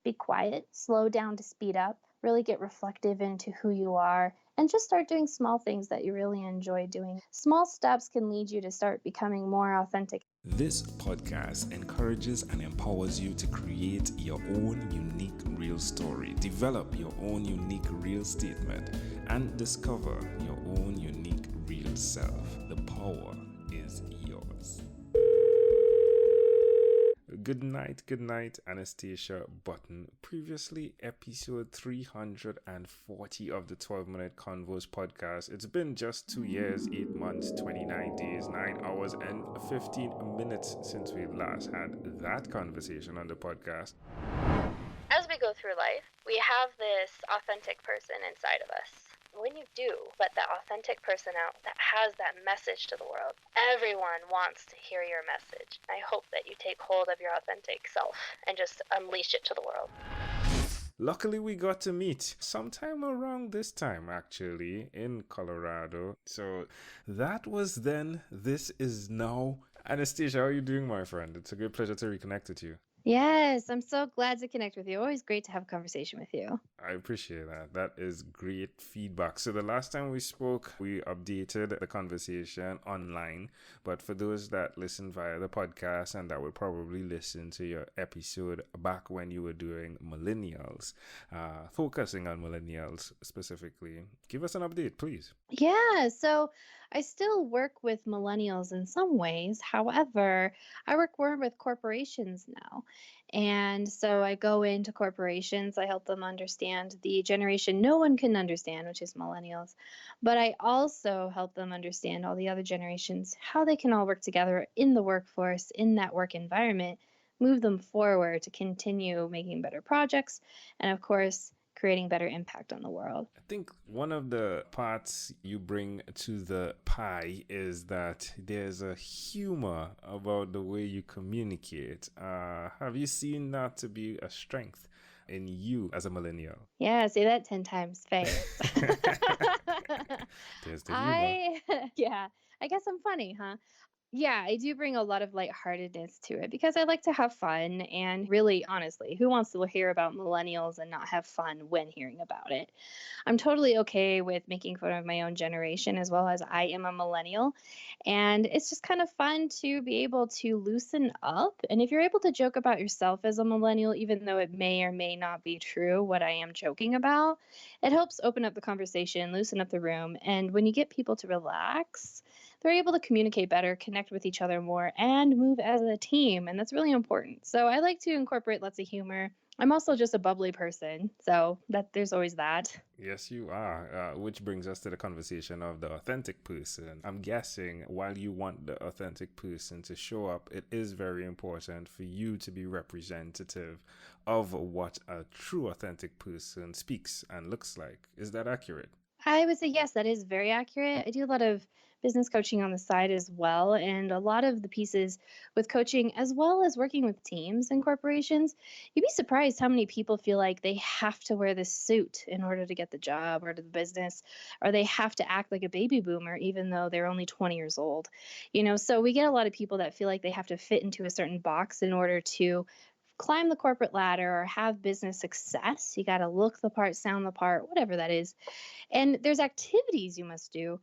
be quiet, slow down to speed up, really get reflective into who you are, and just start doing small things that you really enjoy doing. Small steps can lead you to start becoming more authentic. This podcast encourages and empowers you to create your own unique real story, develop your own unique real statement, and discover your own unique real self. The power is yours. Good night, Anastasia Button. Previously, episode 340 of the 12-Minute Convos podcast. It's been just 2 years, 8 months, 29 days, 9 hours, and 15 minutes since we last had that conversation on the podcast. As we go through life, we have this authentic person inside of us. When you do let that authentic person out that has that message to the world, everyone wants to hear your message. I hope that you take hold of your authentic self and just unleash it to the world. Luckily, we got to meet sometime around this time, actually, in Colorado. So that was then. This is now. Anastasia, how are you doing, my friend? It's a great pleasure to reconnect with you. Yes, I'm so glad to connect with you. Always great to have a conversation with you. I appreciate that. That is great feedback. So the last time we spoke, we updated the conversation online. But for those that listen via the podcast and that would probably listen to your episode back when you were doing Millennials, focusing on Millennials specifically, give us an update, please. Yeah, so I still work with millennials in some ways. However, I work more with corporations now. And so I go into corporations, I help them understand the generation no one can understand, which is millennials. But I also help them understand all the other generations, how they can all work together in the workforce, in that work environment, move them forward to continue making better projects, and of course, creating better impact on the world. I think one of the parts you bring to the pie is that there's a humor about the way you communicate. Have you seen that to be a strength in you as a millennial? Yeah, say that 10 times fast. There's the humor. Yeah, I guess I'm funny, huh? Yeah, I do bring a lot of lightheartedness to it because I like to have fun. And really, honestly, who wants to hear about millennials and not have fun when hearing about it? I'm totally okay with making fun of my own generation as well as I am a millennial. And it's just kind of fun to be able to loosen up. And if you're able to joke about yourself as a millennial, even though it may or may not be true what I am joking about, it helps open up the conversation, loosen up the room. And when you get people to relax, they're able to communicate better, connect with each other more, and move as a team. And that's really important. So I like to incorporate lots of humor. I'm also just a bubbly person, so that there's always that. Yes, you are. Which brings us to the conversation of the authentic person. I'm guessing while you want the authentic person to show up, it is very important for you to be representative of what a true authentic person speaks and looks like. Is that accurate? I would say yes, that is very accurate. I do a lot of business coaching on the side as well. And a lot of the pieces with coaching, as well as working with teams and corporations, you'd be surprised how many people feel like they have to wear this suit in order to get the job or to the business, or they have to act like a baby boomer, even though they're only 20 years old. So we get a lot of people that feel like they have to fit into a certain box in order to climb the corporate ladder or have business success. You got to look the part, sound the part, whatever that is. And there's activities you must do,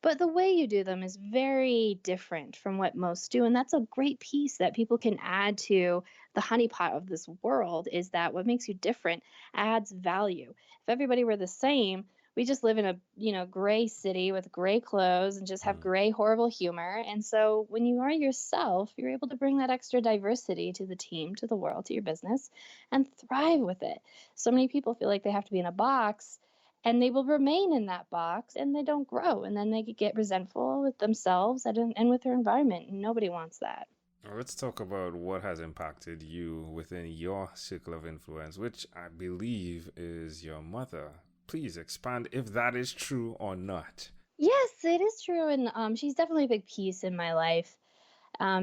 but the way you do them is very different from what most do. And that's a great piece that people can add to the honeypot of this world, is that what makes you different adds value. If everybody were the same, we just live in a gray city with gray clothes and just have gray, horrible humor. And so when you are yourself, you're able to bring that extra diversity to the team, to the world, to your business, and thrive with it. So many people feel like they have to be in a box, and they will remain in that box and they don't grow. And then they get resentful with themselves and with their environment. And nobody wants that. Let's talk about what has impacted you within your circle of influence, which I believe is your mother. Please expand if that is true or not. Yes, it is true. And she's definitely a big piece in my life.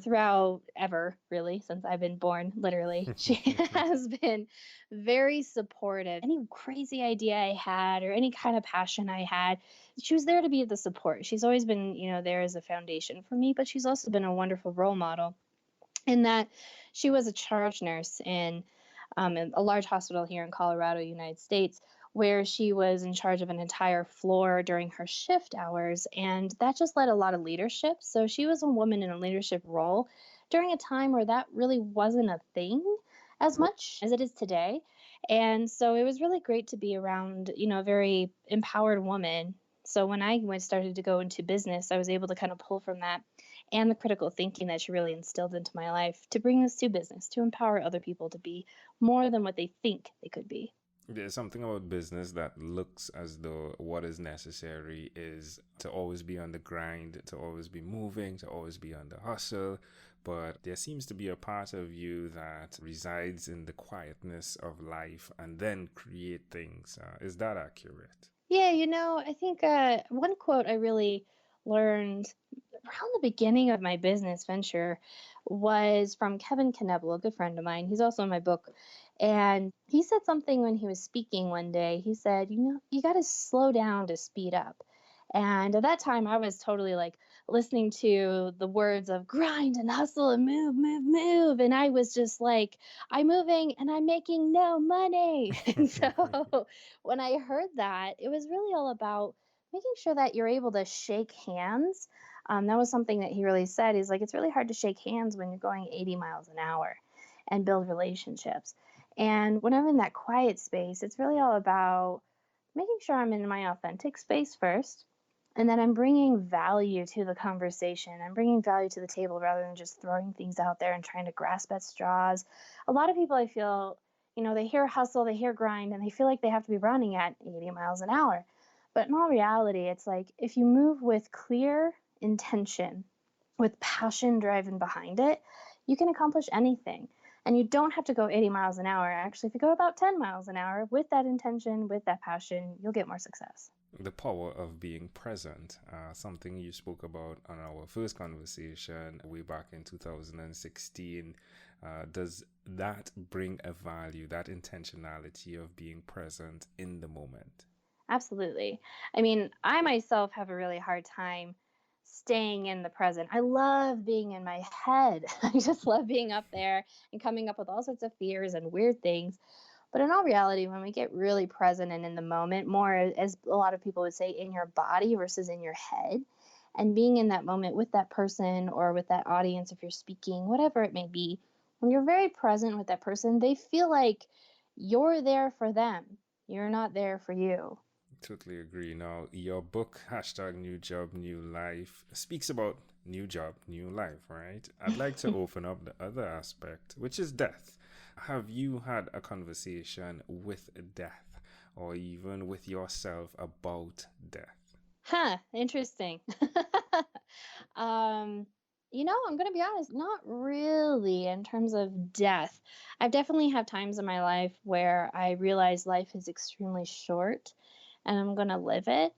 Throughout ever, really, since I've been born, literally. She has been very supportive. Any crazy idea I had or any kind of passion I had, she was there to be the support. She's always been, there as a foundation for me, but she's also been a wonderful role model in that she was a charge nurse in in a large hospital here in Colorado, United States, where she was in charge of an entire floor during her shift hours. And that just led a lot of leadership. So she was a woman in a leadership role during a time where that really wasn't a thing as much as it is today. And so it was really great to be around, a very empowered woman. So when I started to go into business, I was able to kind of pull from that and the critical thinking that she really instilled into my life to bring this to business, to empower other people to be more than what they think they could be. There's something about business that looks as though what is necessary is to always be on the grind, to always be moving, to always be on the hustle. But there seems to be a part of you that resides in the quietness of life and then create things. Is that accurate? Yeah, I think one quote I really learned around the beginning of my business venture was from Kevin Knebel, a good friend of mine. He's also in my book. And he said something when he was speaking one day. He said, you got to slow down to speed up. And at that time, I was totally like listening to the words of grind and hustle and move, move, move. And I was just like, I'm moving and I'm making no money. And so when I heard that, it was really all about making sure that you're able to shake hands. That was something that he really said. He's like, it's really hard to shake hands when you're going 80 miles an hour and build relationships. And when I'm in that quiet space, it's really all about making sure I'm in my authentic space first. And then I'm bringing value to the conversation. I'm bringing value to the table rather than just throwing things out there and trying to grasp at straws. A lot of people, I feel, they hear hustle, they hear grind, and they feel like they have to be running at 80 miles an hour. But in all reality, it's like if you move with clear intention, with passion driving behind it, you can accomplish anything. And you don't have to go 80 miles an hour. Actually, if you go about 10 miles an hour with that intention, with that passion, you'll get more success. The power of being present, something you spoke about on our first conversation way back in 2016. Does that bring a value, that intentionality of being present in the moment? Absolutely. I mean, I myself have a really hard time staying in the present. I love being in my head. I just love being up there and coming up with all sorts of fears and weird things. But in all reality, when we get really present and in the moment, more as a lot of people would say, in your body versus in your head, and being in that moment with that person or with that audience, if you're speaking, whatever it may be, when you're very present with that person, they feel like you're there for them. You're not there for you. Totally agree. Now, your book, hashtag New Job, New Life, speaks about new job, new life, right? I'd like to open up the other aspect, which is death. Have you had a conversation with death or even with yourself about death? Interesting. I'm going to be honest, not really in terms of death. I've definitely had times in my life where I realize life is extremely short and I'm going to live it.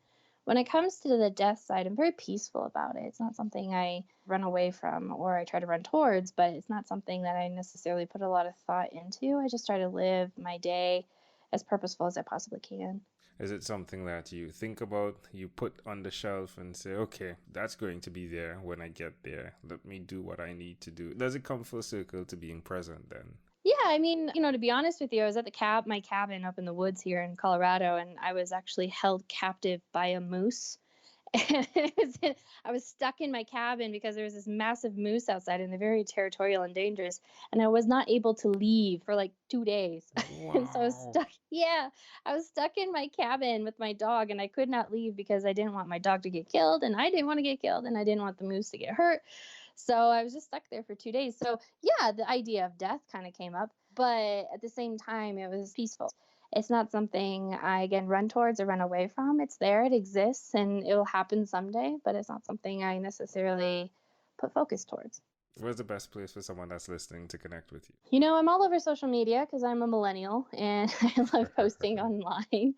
When it comes to the death side, I'm very peaceful about it. It's not something I run away from or I try to run towards, but it's not something that I necessarily put a lot of thought into. I just try to live my day as purposeful as I possibly can. Is it something that you think about, you put on the shelf and say, okay, that's going to be there when I get there. Let me do what I need to do. Does it come full circle to being present then? Yeah, I mean, to be honest with you, I was at my cabin up in the woods here in Colorado, and I was actually held captive by a moose. And I was stuck in my cabin because there was this massive moose outside and they're very territorial and dangerous. And I was not able to leave for like 2 days. Wow. And so I was stuck. Yeah, I was stuck in my cabin with my dog and I could not leave because I didn't want my dog to get killed and I didn't want to get killed and I didn't want the moose to get hurt. So I was just stuck there for 2 days. So yeah, the idea of death kind of came up, but at the same time, it was peaceful. It's not something I, again, run towards or run away from. It's there, it exists, and it will happen someday, but it's not something I necessarily put focus towards. Where's the best place for someone that's listening to connect with you? I'm all over social media because I'm a millennial and I love posting online.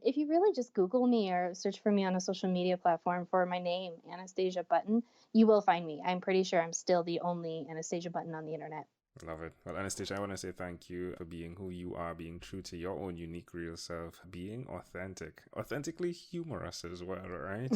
If you really just Google me or search for me on a social media platform for my name, Anastasia Button, you will find me. I'm pretty sure I'm still the only Anastasia Button on the internet. Love it. Well, Anastasia, I want to say thank you for being who you are, being true to your own unique, real self, being authentic, authentically humorous as well, right?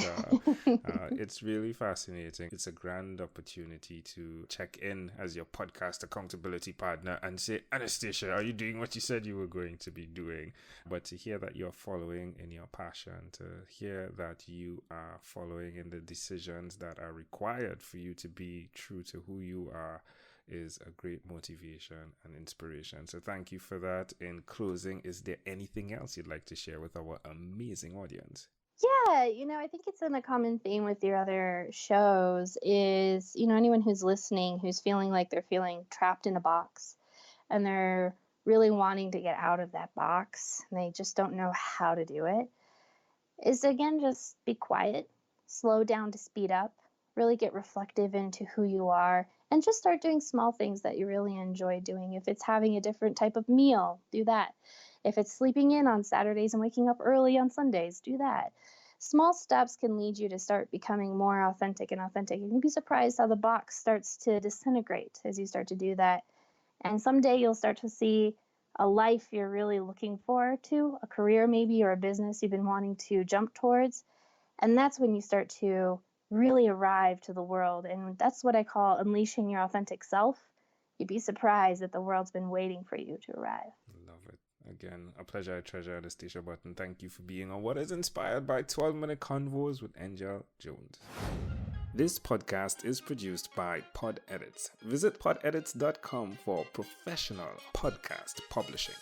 It's really fascinating. It's a grand opportunity to check in as your podcast accountability partner and say, Anastasia, are you doing what you said you were going to be doing? But to hear that you're following in your passion, to hear that you are following in the decisions that are required for you to be true to who you are, is a great motivation and inspiration. So thank you for that. In closing, is there anything else you'd like to share with our amazing audience? Yeah, I think it's in a common theme with your other shows is, anyone who's listening who's feeling like they're feeling trapped in a box and they're really wanting to get out of that box and they just don't know how to do it, is again, just be quiet, slow down to speed up, really get reflective into who you are, and just start doing small things that you really enjoy doing. If it's having a different type of meal, do that. If it's sleeping in on Saturdays and waking up early on Sundays, do that. Small steps can lead you to start becoming more authentic and authentic. And you'd be surprised how the box starts to disintegrate as you start to do that. And someday you'll start to see a life you're really looking forward to, a career maybe, or a business you've been wanting to jump towards. And that's when you start to really arrive to the world. And that's what I call unleashing your authentic self. You'd be surprised that the world's been waiting for you to arrive. Love it. Again, a pleasure, I treasure, Anastasia Button. Thank you for being on what is inspired by 12-minute convos with Angel Jones. This podcast is produced by Pod Edits. Visit podedits.com for professional podcast publishing.